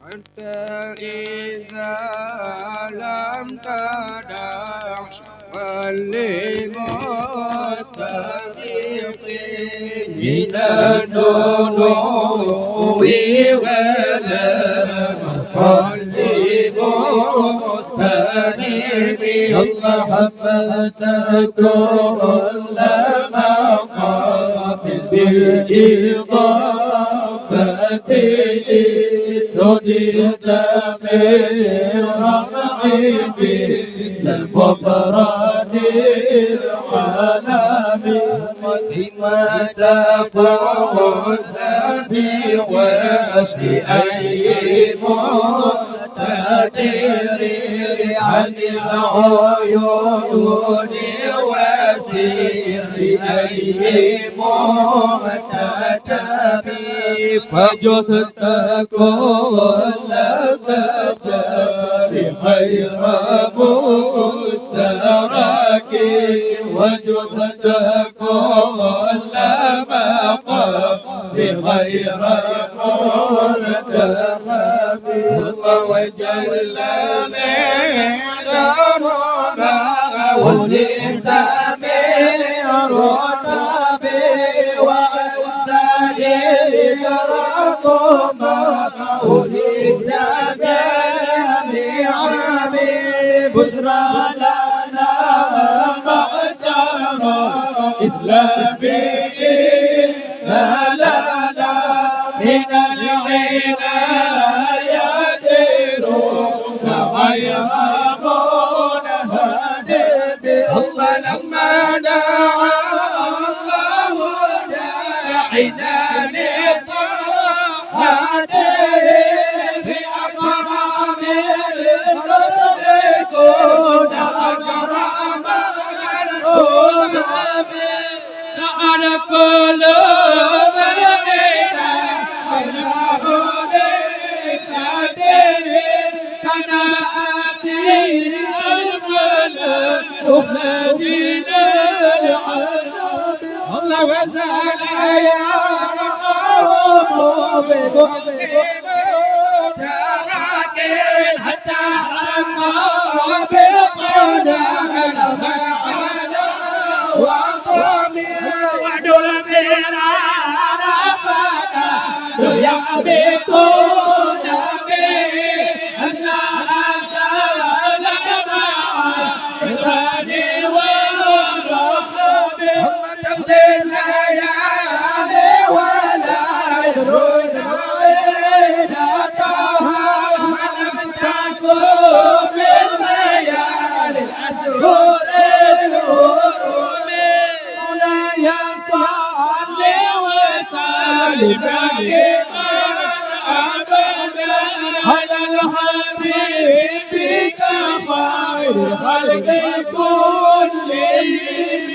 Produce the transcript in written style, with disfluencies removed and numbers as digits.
حتى إذا لم تدع والمستغيث من الدنو والمقلب مستنيب الله حفظت كل مقام بالإضافة نجد من رمعي مثل المفرد العالمي قدمة فوز بوصل أي مستدير عن العيون وسير أي مكتب فجثت كل فجر غير مسترك وجثت كل مقام بغير مرتفع الله وجل من دمنا ولد من رتبه ولد بنعم بشرى لنا معشر إسلامي لنا من العناية روح غير منهدم الله لما دعا الله داعنا على كل بلدنا على هدينا كان آتي الملك وخدينا العذاب الله وزال يا رب حتى أقام بقنا يعبدون به أن أنزل مع إباني ورحمة هم تبديل ليالي ولا يدرون إلى طه من لم تكن بالليالي الأشهر الهرم مولاي صل وسلم على الحبيب كخير خلق كلهم